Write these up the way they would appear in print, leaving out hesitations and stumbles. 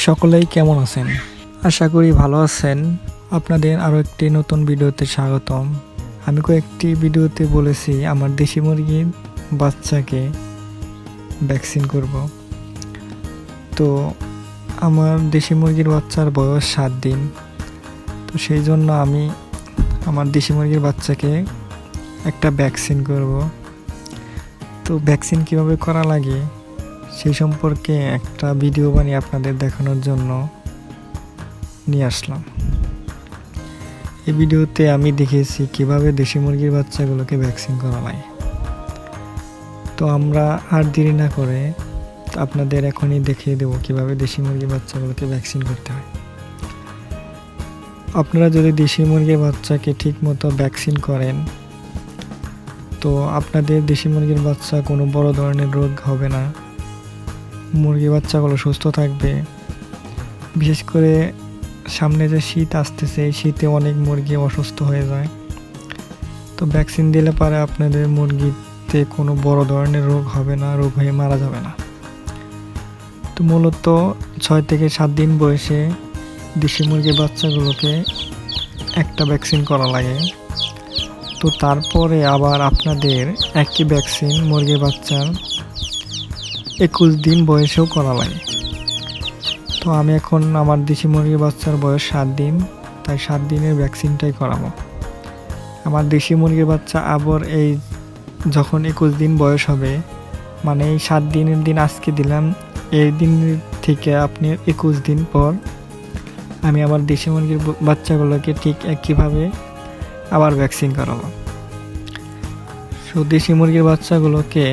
সকলেই কেমন আছেন? আশা করি ভালো আছেন। আপনাদের আরও একটি নতুন ভিডিওতে স্বাগতম। আমি কয়েকটি ভিডিওতে বলেছি আমার দেশি মুরগির বাচ্চাকে ভ্যাকসিন করব। তো আমার দেশি মুরগির বাচ্চার বয়স 7 দিন। তো সেই জন্য আমি আমার দেশি মুরগির বাচ্চাকে একটা ভ্যাকসিন করব। তো ভ্যাকসিন কিভাবে করা লাগে সেই সম্পর্কে একটা ভিডিও বানিয়ে আপনাদের দেখানোর জন্য নিয়ে আসলাম। এই ভিডিওতে আমি দেখিয়েছি কিভাবে দেশি মুরগির বাচ্চাগুলোকে ভ্যাকসিন করা লাগে। তো আমরা আর দেরি না করে আপনাদের এখনই দেখিয়ে দেব কিভাবে দেশি মুরগির বাচ্চাগুলোকে ভ্যাকসিন করতে হয়। আপনারা যদি দেশি মুরগির বাচ্চাকে ঠিক মতো ভ্যাকসিন করেন তো আপনাদের দেশি মুরগির বাচ্চা কোনো বড় ধরনের রোগ হবে না। মুরগির বাচ্চাগুলো সুস্থ থাকবে। বিশেষ করে সামনে যে শীত আসতেছে, এই শীতে অনেক মুরগি অসুস্থ হয়ে যায়। তো ভ্যাকসিন দিলে পারে আপনাদের মুরগিতে কোনো বড় ধরনের রোগ হবে না, রোগ হয়ে মারা যাবে না। তো মূলত 6 থেকে 7 দিন বয়সে দেশি মুরগির বাচ্চাগুলোকে একটা ভ্যাকসিন করা লাগে। তো তারপরে আবার আপনাদের একই ভ্যাকসিন মুরগির বাচ্চার 21 দিন বয়সেও করা লাগে। তো আমি এখন আমার দেশি মুরগির বাচ্চার বয়স 7 দিন, তাই 7 দিনের ভ্যাকসিনটাই করাবো। আমার দেশি মুরগির বাচ্চা আবার এই যখন 21 দিন বয়স হবে, মানে এই 7 দিনের দিন আজকে দিলাম, এই দিন থেকে আপনি 21 দিন পর আমি আমার দেশি মুরগির বাচ্চাগুলোকে ঠিক একইভাবে আবার ভ্যাকসিন করাবো। তো দেশি মুরগির বাচ্চাগুলোকে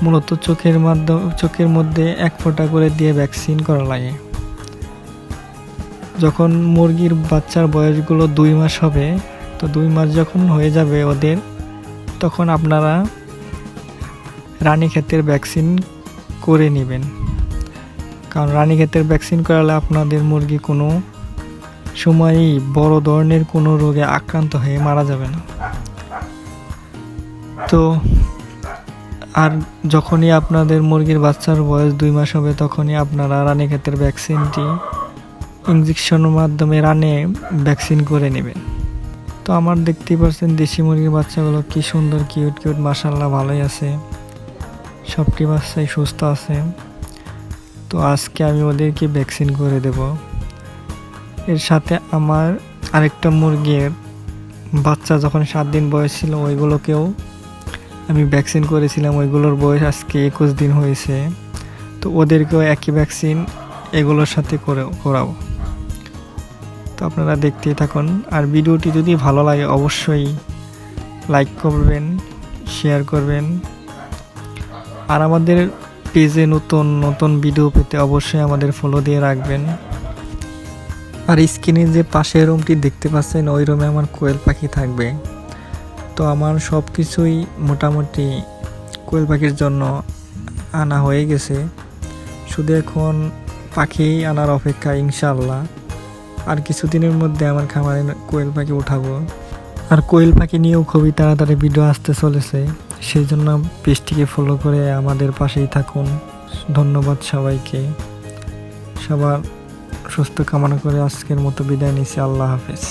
মূলত চোখের মধ্যে 1 ফোঁটা করে দিয়ে ভ্যাকসিন করা লাগে। যখন মুরগির বাচ্চার বয়সগুলো 2 মাস হবে, তো 2 মাস যখন হয়ে যাবে ওদের, তখন আপনারা রানীক্ষেতের ভ্যাকসিন করে নেবেন। কারণ রানীক্ষেতের ভ্যাকসিন করালে আপনাদের মুরগি কোনো সময়ই বড় ধরনের কোনো রোগে আক্রান্ত হয়ে মারা যাবে না। তো আর যখনই আপনাদের মুরগির বাচ্চার বয়স 2 মাস হবে, তখনই আপনারা রানীক্ষেতের ভ্যাকসিনটি ইঞ্জেকশনের মাধ্যমে ভ্যাকসিন করে নেবেন। তো আমার দেখতেই পাচ্ছেন দেশি মুরগির বাচ্চাগুলো কি সুন্দর, কিউট মাশাআল্লাহ ভালোই আছে, সবটি বাচ্চাই সুস্থ আছে। তো আজকে আমি ওদেরকে ভ্যাকসিন করে দেব। এর সাথে আমার আরেকটা মুরগির বাচ্চা যখন 7 দিন বয়স ছিল, ওইগুলোকেও আমি ভ্যাকসিন করেছিলাম। ওইগুলোর বয়স আজকে 21 দিন হয়েছে। তো ওদেরকেও একই ভ্যাকসিন এগুলোর সাথে করাবো। তো আপনারা দেখতেই থাকুন। আর ভিডিওটি যদি ভালো লাগে অবশ্যই লাইক করবেন, শেয়ার করবেন। আর আমাদের পেজে নতুন ভিডিও পেতে অবশ্যই আমাদের ফলো দিয়ে রাখবেন। আর স্ক্রিনে যে পাশের রুমটি দেখতে পাচ্ছেন, ওই রুমে আমার কোয়েল পাখি থাকবে। তো আমার সব কিছুই মোটামুটি কোয়েল পাখির জন্য আনা হয়ে গেছে, শুধু এখন পাখি আনার অপেক্ষা ইনশাআল্লাহ। আর কিছুদিনের মধ্যে আমার খামারে কোয়েল পাখি উঠাবো। আর কোয়েল পাখি নিয়েও খুবই তাড়াতাড়ি ভিডিও আসতে চলেছে, সেই জন্য পেজটিকে ফলো করে আমাদের পাশেই থাকুন। ধন্যবাদ সবাইকে। সবার সুস্থ কামনা করে আজকের মতো বিদায় নিচ্ছি। আল্লাহ হাফেজ।